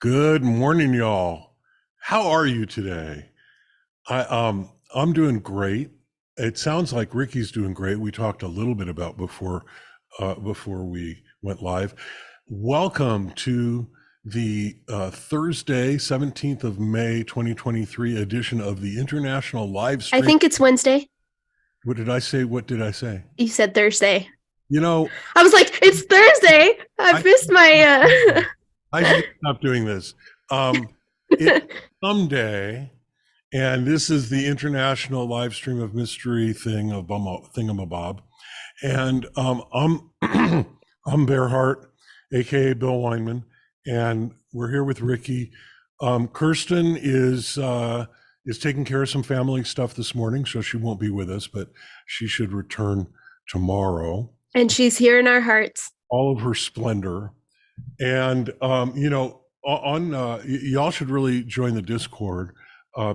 Good morning, y'all. How are you today? I'm doing great. It sounds like Ricky's doing great. We talked a little bit about before we went live. Welcome to the Thursday, 17th of May, 2023 edition of the International Live I Stream. think it's Wednesday. What did I say? What did I say? You said Thursday. You know, I was like, it's Thursday. I I missed my I should stop doing this. It's someday. And this is the international live stream of mystery thingamabob. And I'm I'm Bearhart, aka Bill Weinman, and we're here with Ricky. Kirsten is taking care of some family stuff this morning, so she won't be with us, but she should return tomorrow. and she's here in our hearts. All of her splendor. And y'all should really join the Discord.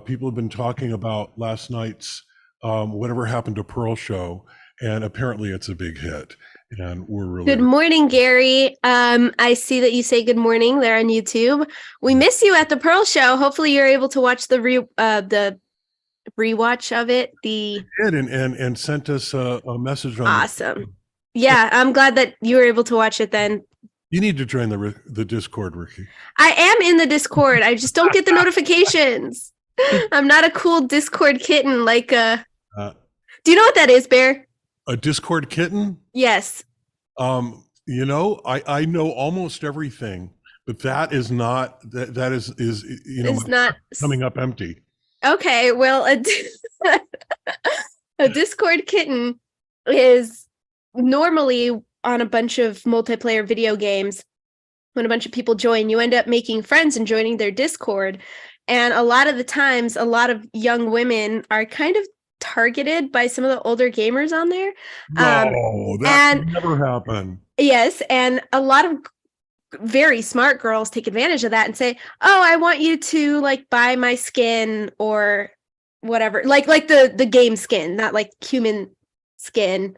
People have been talking about last night's Whatever Happened to Pearl show, and apparently it's a big hit. And we're really Good morning, Gary. I see that you say good morning there on YouTube. We miss you at the Pearl Show. Hopefully, you're able to watch the rewatch of it. did and sent us a message on. Awesome. Yeah, I'm glad that you were able to watch it then. You need to join the Discord, Ricky. I am in the Discord. I just don't get the notifications. I'm not a cool Discord kitten like do you know what that is, Bear? A Discord kitten? Yes. I know almost everything, but that is not that is It's not coming up empty. okay. Well, a Discord kitten is normally on a bunch of multiplayer video games. When a bunch of people join, you end up making friends and joining their Discord. And a lot of the times, a lot of young women are kind of targeted by some of the older gamers on there. No, that can never happen. Yes, and a lot of very smart girls take advantage of that and say, "Oh, I want you to like buy my skin or whatever." Like the game skin, not like human skin.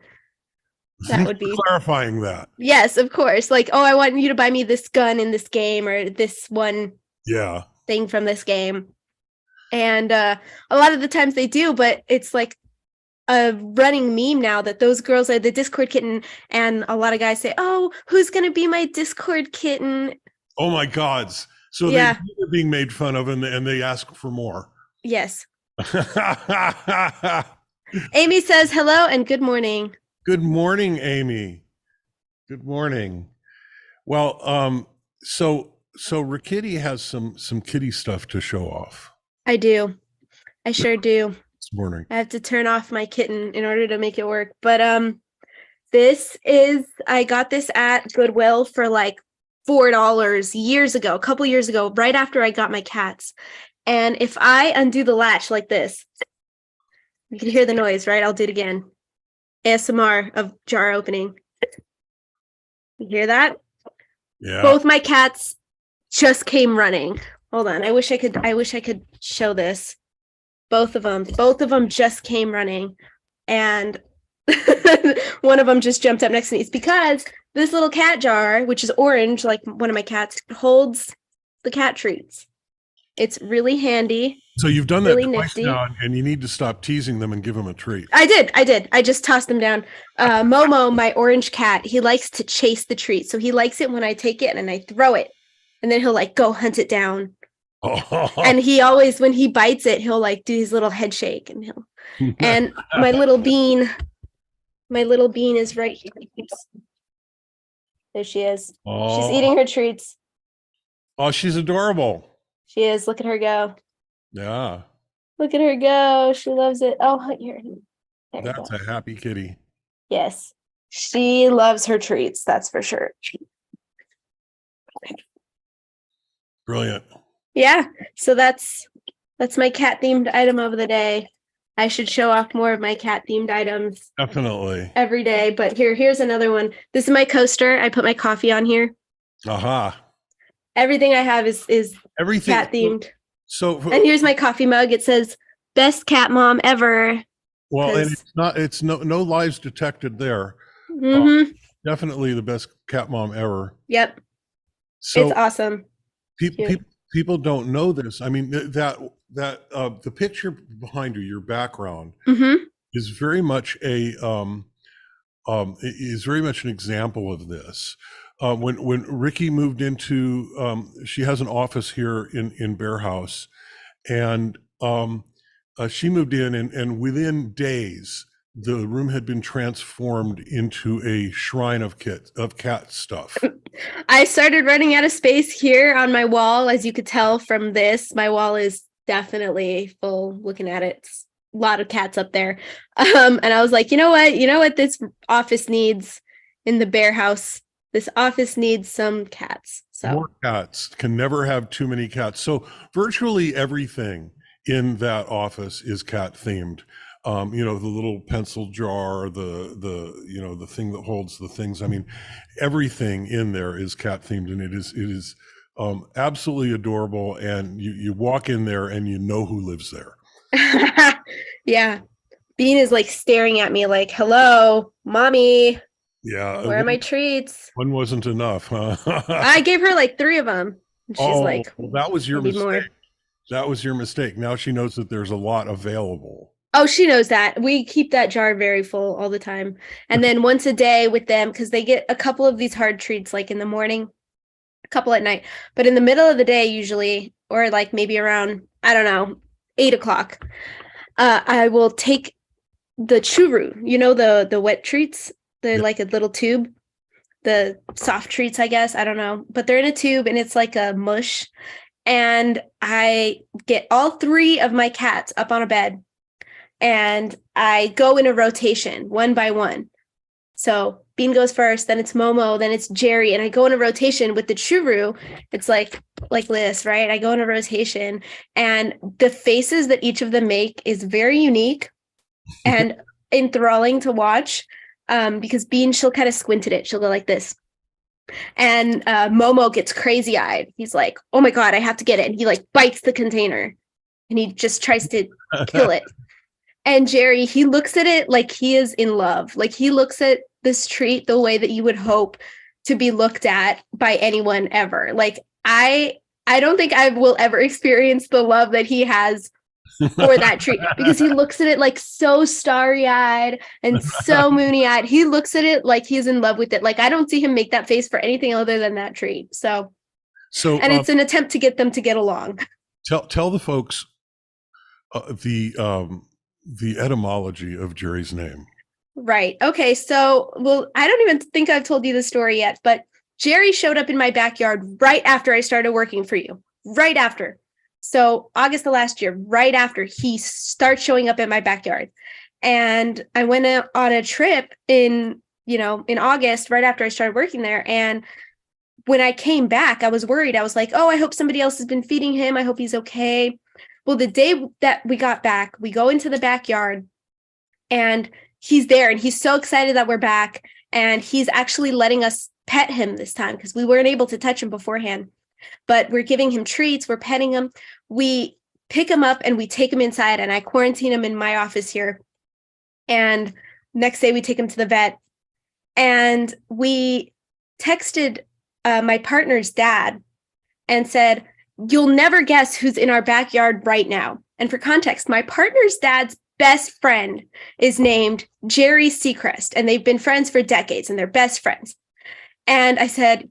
That would be clarifying that. Yes, of course. Like, "Oh, I want you to buy me this gun in this game or this one thing from this game." And a lot of the times they do, but it's like a running meme now that those girls are the Discord kitten, and a lot of guys say, "Oh, who's gonna be my Discord kitten?" Oh my gods. So Yeah. they're being made fun of and they ask for more. Yes. Amy says hello and good morning. Good morning, Amy. Good morning. Well, so Rikitty has some kitty stuff to show off I do. I sure do. this morning. I have to turn off my kitten in order to make it work. But I got this at Goodwill for like $4 years ago, a couple years ago, right after I got my cats. And if I undo the latch like this, you can hear the noise, right? I'll do it again. ASMR of jar opening. You hear that? Yeah. Both my cats just came running. Hold on. I wish I could show this. Both of them just came running, and one of them just jumped up next to me. It's because this little cat jar, which is orange, like one of my cats, holds the cat treats. It's really handy. So you've done really that twice nifty. now, and you need to stop teasing them and give them a treat. I did. I just tossed them down. Momo, my orange cat, he likes to chase the treat. So he likes it when I take it and I throw it, and then he'll like go hunt it down. And he always, when he bites it, he'll like do his little head shake, and and my little bean is right here. There she is. She's eating her treats. Oh, she's adorable. She is. Look at her go. Yeah. Look at her go. She loves it. Oh, here. That's a happy kitty. Yes. She loves her treats, that's for sure. Brilliant. Yeah. So that's my cat themed item of the day. I should show off more of my cat themed items. Definitely. Every day. But here's another one. This is my coaster. I put my coffee on here. Aha. Everything I have is everything cat themed. So and here's my coffee mug. It says "Best cat mom ever." Well, and it's no lies detected there. Mm-hmm. Definitely the best cat mom ever. Yep. So it's awesome. Cute. People don't know this. I mean, the picture behind you, your background, Mm-hmm. is very much is very much an example of this. When Ricky moved into, she has an office here in Bear House, and she moved in, and within days, the room had been transformed into a shrine of cat stuff. I started running out of space here on my wall, as you could tell from this. My wall is definitely full. Looking at it, it's a lot of cats up there. And I was like, you know what? You know what this office needs in the Bear House? This office needs some cats. So More cats, can never have too many cats. So virtually everything in that office is cat themed. The little pencil jar, the thing that holds the things. I mean, everything in there is cat themed, and it is absolutely adorable. And you walk in there and you know who lives there. yeah. Bean is like staring at me like, hello, mommy, Yeah, where are my treats? one wasn't enough, huh? I gave her like 3 of them. And she's Oh, like, well, that was your maybe more. mistake. That was your mistake. Now she knows that there's a lot available. Oh, she knows that. We keep that jar very full all the time. And then once a day with them, because they get a couple of these hard treats like in the morning, a couple at night. But in the middle of the day, usually, or like maybe around, I don't know, 8 o'clock, I will take the churu, the wet treats. They're Yeah. like a little tube, the soft treats, I guess. I don't know. But they're in a tube and it's like a mush. And I get all 3 of my cats up on a bed and I go in a rotation one by one. So Bean goes first, then it's Momo, then it's Jerry, and I go in a rotation with the churu. It's like this, right? I go in a rotation, and the faces that each of them make is very unique and enthralling to watch. Because Bean, she'll kind of squint at it. She'll go like this. And Momo gets crazy eyed. He's like, oh my God, I have to get it. And he like bites the container and he just tries to kill it. And Jerry, he looks at it like he is in love. Like he looks at this treat the way that you would hope to be looked at by anyone ever. Like I don't think I will ever experience the love that he has for that treat because he looks at it like so starry-eyed and so moony-eyed. He looks at it like he's in love with it. Like I don't see him make that face for anything other than that treat. So and it's an attempt to get them to get along. Tell the folks the etymology of Jerry's name. Right. Okay. So, well, I don't even think I've told you the story yet, but Jerry showed up in my backyard right after I started working for you. Right after. So August of last year, right after he starts showing up in my backyard. And I went on a trip in August, right after I started working there. And when I came back, I was worried. I was like, oh, I hope somebody else has been feeding him. I hope he's okay. Well, the day that we got back, we go into the backyard and he's there and he's so excited that we're back. And he's actually letting us pet him this time because we weren't able to touch him beforehand. But we're giving him treats. We're petting him. We pick him up and we take him inside and I quarantine him in my office here. And next day we take him to the vet. And we texted my partner's dad and said, you'll never guess who's in our backyard right now. And for context, my partner's dad's best friend is named Jerry Seacrest, and they've been friends for decades, and they're best friends. And I said,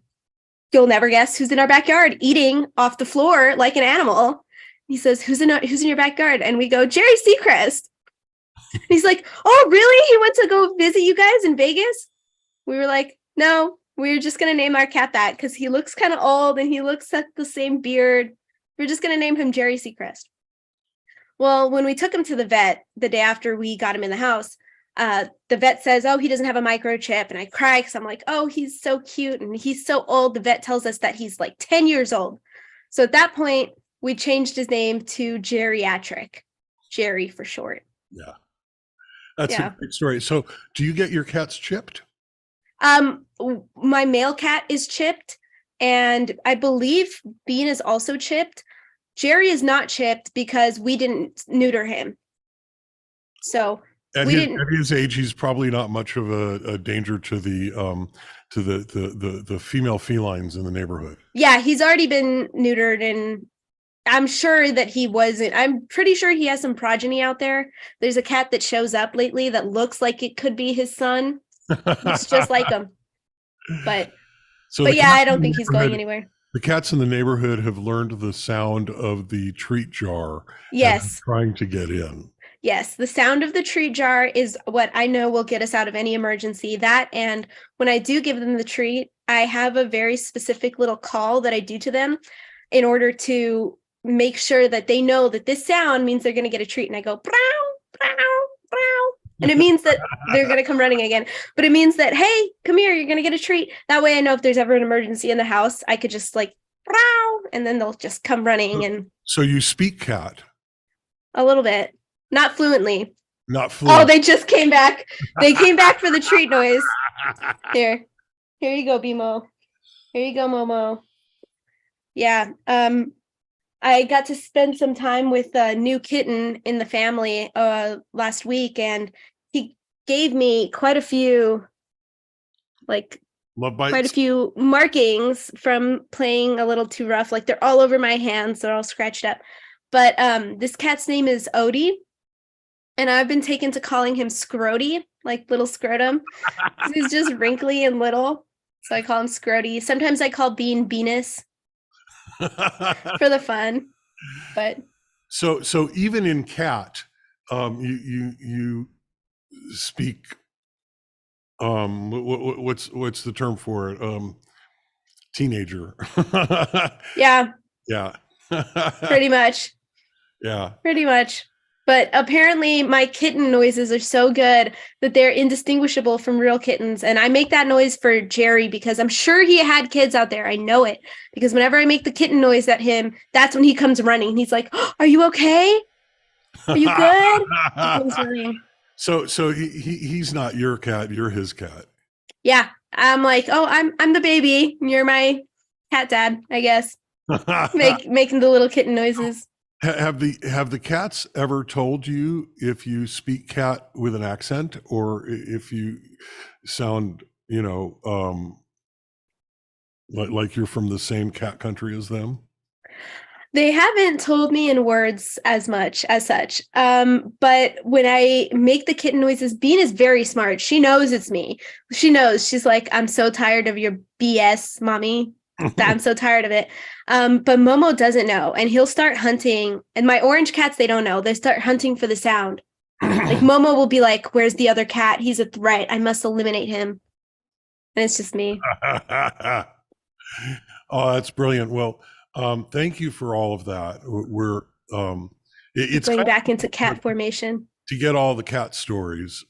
you'll never guess who's in our backyard eating off the floor like an animal. He says, who's in your backyard? And we go, Jerry Seacrest. And he's like, oh, really? He went to go visit you guys in Vegas? We were like, no. We're just going to name our cat that because he looks kind of old and he looks at the same beard. We're just going to name him Jerry Seacrest. Well, when we took him to the vet the day after we got him in the house, the vet says, oh, he doesn't have a microchip. And I cry because I'm like, oh, he's so cute. And he's so old. The vet tells us that he's like 10 years old. So at that point, we changed his name to geriatric, Jerry for short. Yeah. That's a great story. So do you get your cats chipped? My male cat is chipped, and I believe Bean is also chipped. Jerry is not chipped because we didn't neuter him. So At We his didn't. age, he's probably not much of a danger to the female felines in the neighborhood. Yeah, he's already been neutered, and I'm sure that he wasn't. I'm pretty sure he has some progeny out there. There's a cat that shows up lately that looks like it could be his son. Looks just like him. But So but the yeah, cats I in don't the think he's going neighborhood, anywhere. the cats in the neighborhood have learned the sound of the treat jar and are Yes. trying to get in. Yes, the sound of the treat jar is what I know will get us out of any emergency. That, and when I do give them the treat, I have a very specific little call that I do to them in order to make sure that they know that this sound means they're going to get a treat. And I go, brow, brow, brow. And it means that they're going to come running again. But it means that, hey, come here, you're going to get a treat. That way I know if there's ever an emergency in the house, I could just like, brow, and then they'll just come running and So you speak cat, a little bit. Not fluently. not Oh, fluent. they just came back. They came back for the treat noise. Here. Here you go, Bimo. Here you go, Momo. Yeah. I got to spend some time with a new kitten in the family last week, and he gave me quite a few Love quite a bites. few markings from playing a little too rough. Like they're all over my hands, they're all scratched up. But this cat's name is Odie. And I've been taken to calling him Scrody, like little scrotum. He's just wrinkly and little. So I call him Scrody. Sometimes I call Bean Venus for the fun. But So even in cat, you speak. What's the term for it? Teenager. yeah, Yeah. pretty much. Yeah. Pretty much. But apparently my kitten noises are so good that they're indistinguishable from real kittens. And I make that noise for Jerry because I'm sure he had kids out there. I know it. Because whenever I make the kitten noise at him, that's when he comes running. And he's like, oh, are you okay? Are you good? He comes running. So he's not your cat, you're his cat. Yeah. I'm like, oh, I'm the baby. You're my cat dad, I guess. Making the little kitten noises. Have the cats ever told you if you speak cat with an accent or if you sound, like you're from the same cat country as them? They haven't told me in words as much as such. But when I make the kitten noises, Bean is very smart. She knows it's me. She knows. She's like, I'm so tired of your BS, mommy. I'm so tired of it. But Momo doesn't know, and he'll start hunting. And my orange cats, they don't know. They start hunting for the sound. Like Momo will be like, "Where's the other cat? He's a threat. I must eliminate him." And it's just me. Oh, that's brilliant. Well, thank you for all of that. It's Going kind back into of cool cat formation. to get all the cat stories.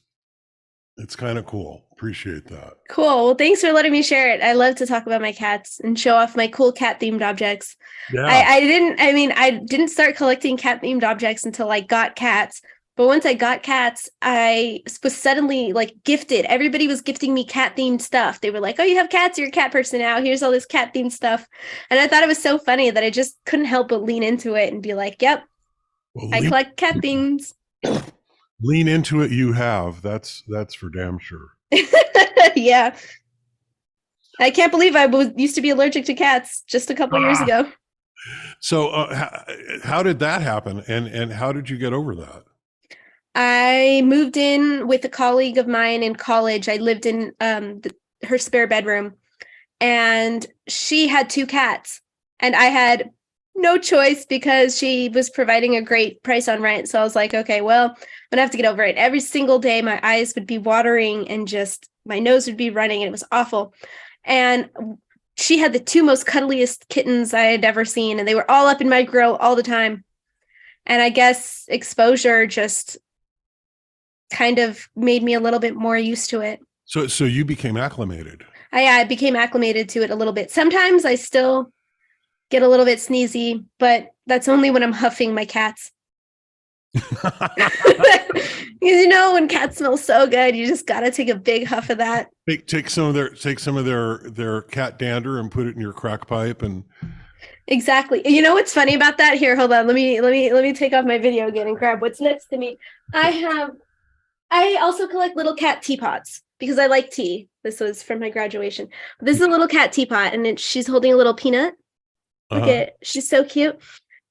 It's kind of cool. Appreciate that. Cool. Well, thanks for letting me share it. I love to talk about my cats and show off my cool cat themed objects. Yeah. I didn't start collecting cat themed objects until I got cats. But once I got cats, I was suddenly like gifted. Everybody was gifting me cat themed stuff. They were like, oh, you have cats. You're a cat person now. Here's all this cat themed stuff. And I thought it was so funny that I just couldn't help but lean into it and be like, yep, Well, I collect cat themes. lean into it. You have. That's for damn sure. Yeah. I can't believe I used to be allergic to cats just a couple years ago. So, how did that happen, and how did you get over that? I moved in with a colleague of mine in college. I lived in her spare bedroom, and she had two cats, and I had no choice because she was providing a great price on rent. So I was like, okay, well, I'm gonna have to get over it. Every single day, my eyes would be watering and just my nose would be running, and it was awful. And she had the two most cuddliest kittens I had ever seen, and they were all up in my grill all the time. And I guess exposure just kind of made me a little bit more used to it. So you became acclimated. I became acclimated to it a little bit. Sometimes I still get a little bit sneezy, but that's only when I'm huffing my cats. Because when cats smell so good, you just gotta take a big huff of that. Take some of their cat dander and put it in your crack pipe and. Exactly. You know what's funny about that? Here, hold on. Let me take off my video again and grab what's next to me. I have I also collect little cat teapots because I like tea. This was from my graduation. This is a little cat teapot, and she's holding a little peanut. Look Uh-huh. at she's so cute.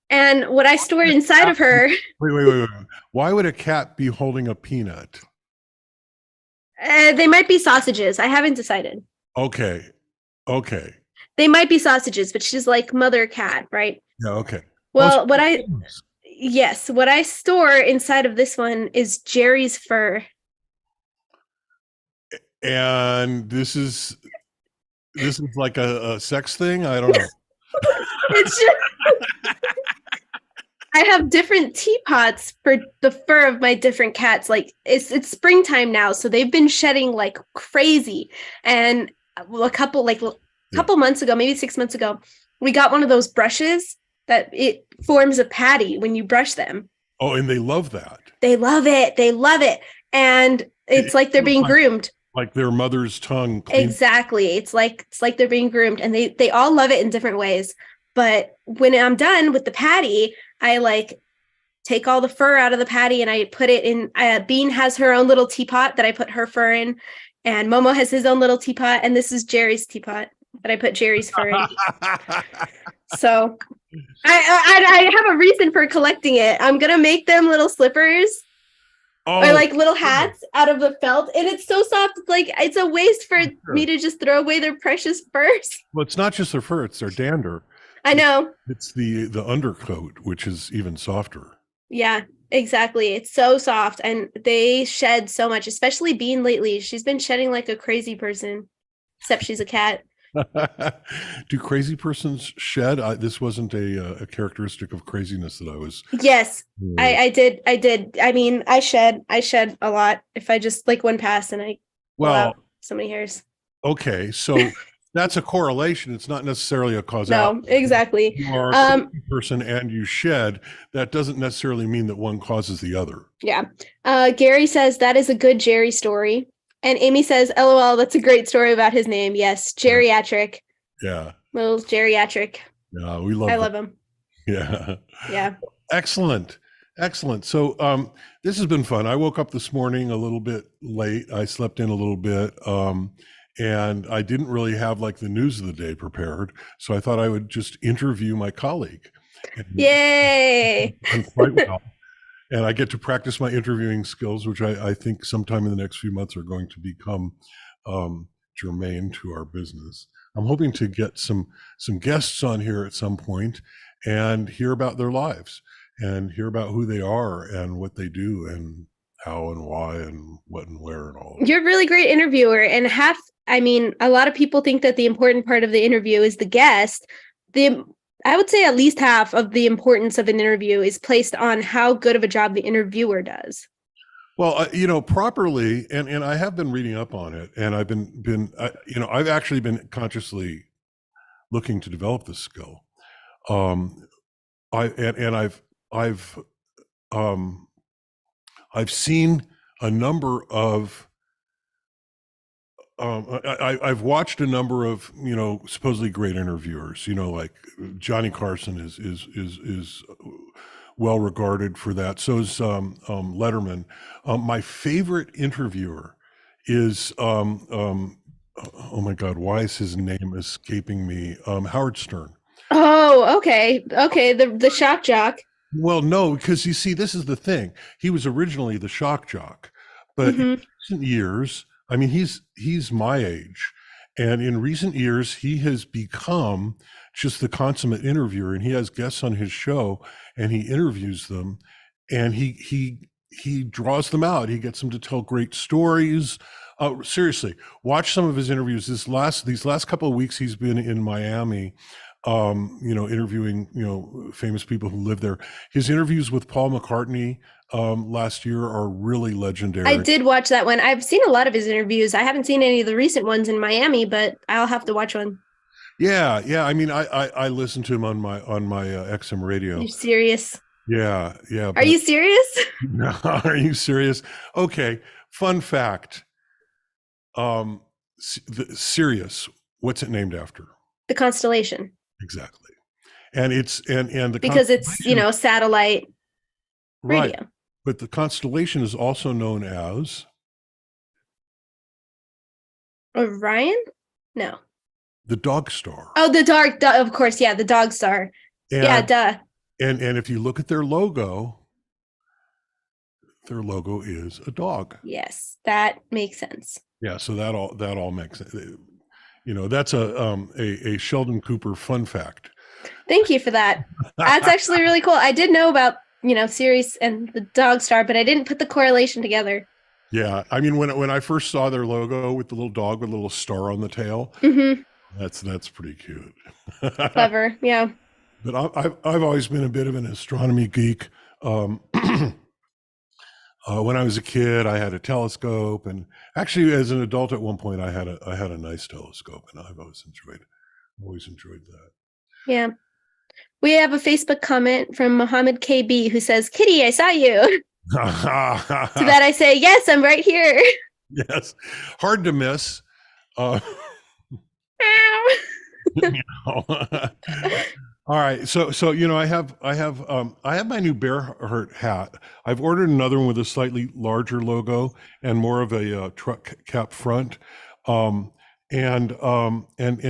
And what I store inside of her, Wait. Why would a cat be holding a peanut? they might be sausages. I haven't decided. Okay. Okay. They might be sausages, but she's like mother cat, right? Yeah, okay. Oh, so Well, what I store inside of this one is Jerry's fur. and this is like a sex thing? I don't know. It's just I have different teapots for the fur of my different cats. Like it's springtime now, so they've been shedding like crazy. And a couple months ago, maybe 6 months ago, we got one of those brushes that it forms a patty when you brush them. Oh, and they love that. They love it. They love it. And it's like they're being groomed. Like their mother's tongue. Exactly. It's like they're being groomed, and they all love it in different ways. But when I'm done with the patty, I like take all the fur out of the patty and I put it in. Bean has her own little teapot that I put her fur in, and Momo has his own little teapot, and this is Jerry's teapot that I put Jerry's fur in. So I have a reason for collecting it. I'm gonna make them little slippers. Or like little hats out of the felt, and it's so soft. It's like it's a waste for me to just throw away their precious furs. Well, it's not just their fur; it's their dander. I know. It's the undercoat, which is even softer. Yeah, exactly. It's so soft, and they shed so much, especially Bean lately. She's been shedding like a crazy person, except she's a cat. Do crazy persons shed? This wasn't a characteristic of craziness that I was. Yes, I did. I mean, I shed a lot. If I just like one pass and I pull out so many hairs. Okay, so that's a correlation. It's not necessarily a causality. No, exactly. You are a crazy person and you shed. That doesn't necessarily mean that one causes the other. Yeah. Gary says that is a good Jerry story. And Amy says, LOL, that's a great story about his name. Yes, geriatric. Yeah. Little geriatric. Yeah, we love I love him. Yeah. Yeah. Excellent. So this has been fun. I woke up this morning a little bit late. I slept in a little bit. And I didn't really have like the news of the day prepared. So I thought I would just interview my colleague. Yay. Quite well. And I get to practice my interviewing skills, which I think sometime in the next few months are going to become germane to our business. I'm hoping to get some guests on here at some point and hear about their lives and hear about who they are and what they do and how and why and what and where and all. You're a really great interviewer. And a lot of people think that the important part of the interview is the guest. I would say at least half of the importance of an interview is placed on how good of a job the interviewer does. Well, properly, and I have been reading up on it, and I've I've actually been consciously looking to develop this skill. I've seen a number of. I've watched a number of supposedly great interviewers. Like Johnny Carson is well regarded for that. So is Letterman. My favorite interviewer is oh my God, why is his name escaping me? Howard Stern. Oh, okay. The shock jock. Well, no, because you see, this is the thing. He was originally the shock jock, but in recent years, I mean, he's my age, and in recent years, he has become just the consummate interviewer, and he has guests on his show, and he interviews them, and he draws them out. He gets them to tell great stories. Seriously, watch some of his interviews. These last couple of weeks, he's been in Miami, interviewing famous people who live there. His interviews with Paul McCartney last year are really legendary. I did watch that one. I've seen a lot of his interviews. I haven't seen any of the recent ones in Miami, but I'll have to watch one. Yeah. I mean, I listen to him on my XM radio. You're serious? Yeah. Are you serious? No, are you serious? Okay. Fun fact. Sirius. What's it named after? The constellation. Exactly. And it's and the because it's satellite radio. but the constellation is also known as Orion? No. the Dog Star. Oh, of course, yeah, the dog star. Yeah, And duh. and if you look at their logo is a dog. Yes, that makes sense. Yeah, so that all makes sense. That's a Sheldon Cooper fun fact. Thank you for that. That's actually really cool. I did know about, Sirius and the dog star, but I didn't put the correlation together. Yeah, I mean when I first saw their logo with the little dog with a little star on the tail, Mm-hmm. that's pretty cute. Clever. Yeah. But I've always been a bit of an astronomy geek. When I was a kid, I had a telescope, and actually, as an adult, at one point, I had a nice telescope, and I've always enjoyed that. Yeah. We have a Facebook comment from Mohammed KB who says, Kitty, I saw you. To that I say, yes, I'm right here. Yes, hard to miss. All right, so I have my new Bearhurt hat. I've ordered another one with a slightly larger logo and more of a truck cap front, and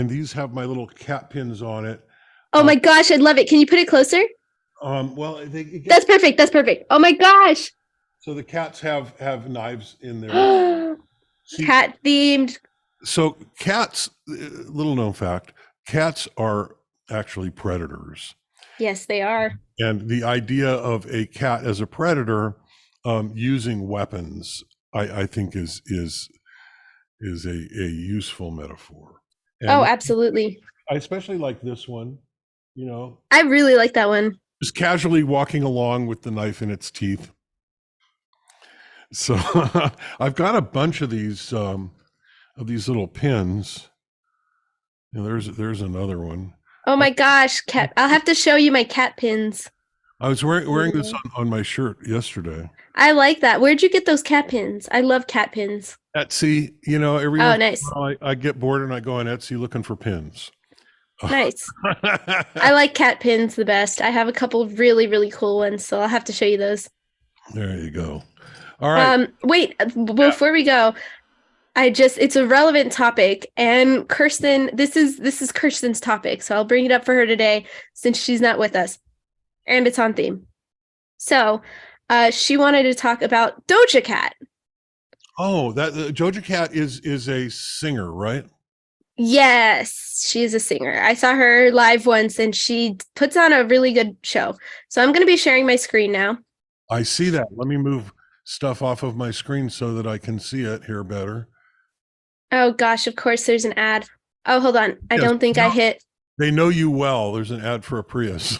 these have my little cat pins on it. Oh my gosh, I love it. Can you put it closer? Well, That's perfect. That's perfect. Oh my gosh. So the cats have knives in there. Cat themed. So cats, little known fact, cats are actually predators. Yes, they are. And the idea of a cat as a predator using weapons, I think is a useful metaphor. And oh, absolutely. I especially like this one, I really like that one. just casually walking along with the knife in its teeth. So I've got a bunch of these little pins. There's another one. Oh my gosh, cat! I'll have to show you my cat pins. I was wearing this on my shirt yesterday. I like that. Where'd you get those cat pins? I love cat pins. Etsy, every Oh, once nice. in a while I get bored and I go on Etsy looking for pins. Nice. I like cat pins the best. I have a couple of really, really cool ones, so I'll have to show you those. There you go. All right. Wait, before we go, it's a relevant topic, and Kirsten, this is Kirsten's topic, so I'll bring it up for her today since she's not with us, and it's on theme. So, she wanted to talk about Doja Cat. Oh, that Doja Cat is a singer, right? Yes, she's a singer. I saw her live once, and she puts on a really good show. So I'm going to be sharing my screen now. I see that. Let me move stuff off of my screen so that I can see it here better. Oh gosh, of course there's an ad. Oh, hold on. I don't think I hit. They know you well. There's an ad for a Prius.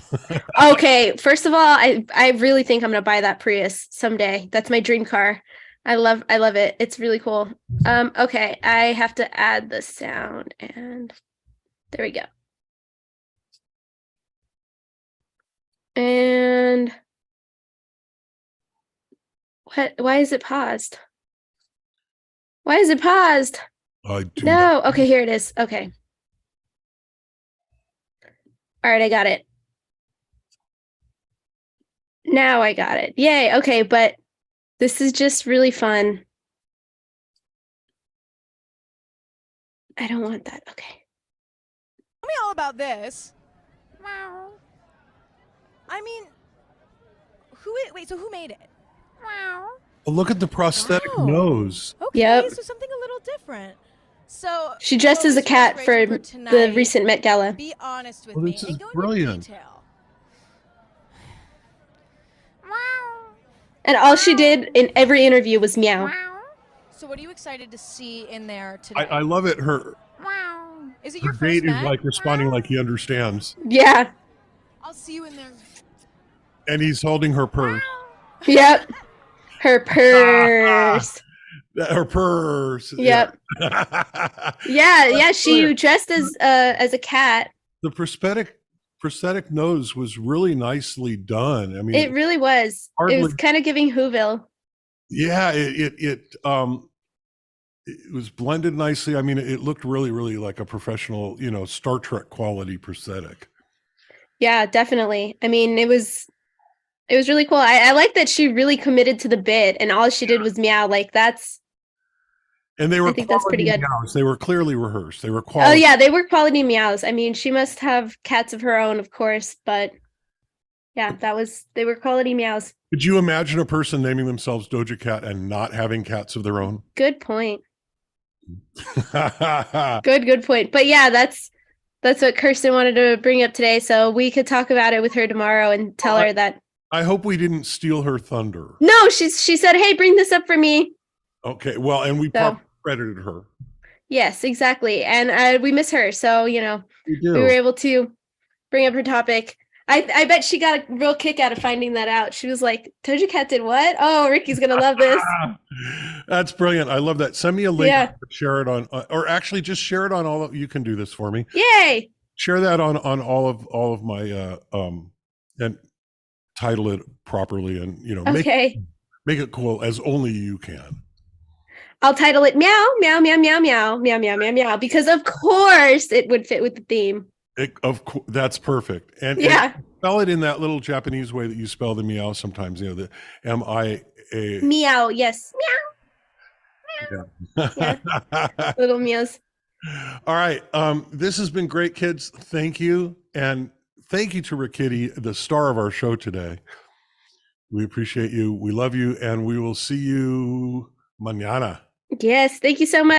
Okay, first of all, I really think I'm going to buy that Prius someday. That's my dream car. I love it. It's really cool. Okay, I have to add the sound, and there we go. And why is it paused? Why is it paused? No. Okay, here it is. Okay. All right, I got it. Now I got it. Yay. Okay, but this is just really fun. I don't want that. Okay. Tell me all about this. Wow. I mean, who made it? Wow. Look at the prosthetic nose. Okay, yep. So something a little different. So she dressed as a cat for the recent Met Gala. Be honest with me. This is brilliant. And all she did in every interview was meow. So what are you excited to see in there today? I love it. Is it your her first date Met? is like responding like he understands. Yeah. I'll see you in there. And he's holding her purse. Yep. Her purse. Her purse. Yep. Yeah. She dressed as a cat. The prosthetic nose was really nicely done. I mean, it really was. It was kind of giving Whoville. Yeah, it was blended nicely. I mean, it looked really, really like a professional, Star Trek quality prosthetic. Yeah, definitely. I mean, it was It was really cool. I like that she really committed to the bit, and all she did was meow. Like that's. And they were I think that's pretty quality good. meows. They were clearly rehearsed. They were Oh quality. yeah, they were quality meows. I mean, she must have cats of her own, of course, but yeah, they were quality meows. Could you imagine a person naming themselves Doja Cat and not having cats of their own? Good point. Good point. But yeah, that's what Kirsten wanted to bring up today, so we could talk about it with her tomorrow and tell her that. I hope we didn't steal her thunder. No, she said, "Hey, bring this up for me." Okay, well, and we probably credited her. Yes, exactly, and we miss her, so we were able to bring up her topic. I bet she got a real kick out of finding that out. She was like, Doja Cat did what? Oh, Ricky's gonna love this. That's brilliant. I love that. Send me a link. Yeah. Share it on, or actually just share it on all of, you can do this for me. Yay. Share that on all of my, and title it properly and, Okay. make it cool as only you can. I'll title it meow, meow, meow, meow, meow, meow, meow, meow, meow, because of course it would fit with the theme. That's perfect. And spell it in that little Japanese way that you spell the meow sometimes, the M-I-A. Meow, yes. Meow. Yeah. Little meows. All right. This has been great, kids. Thank you. And thank you to Rickitti, the star of our show today. We appreciate you. We love you. And we will see you mañana. Yes. Thank you so much.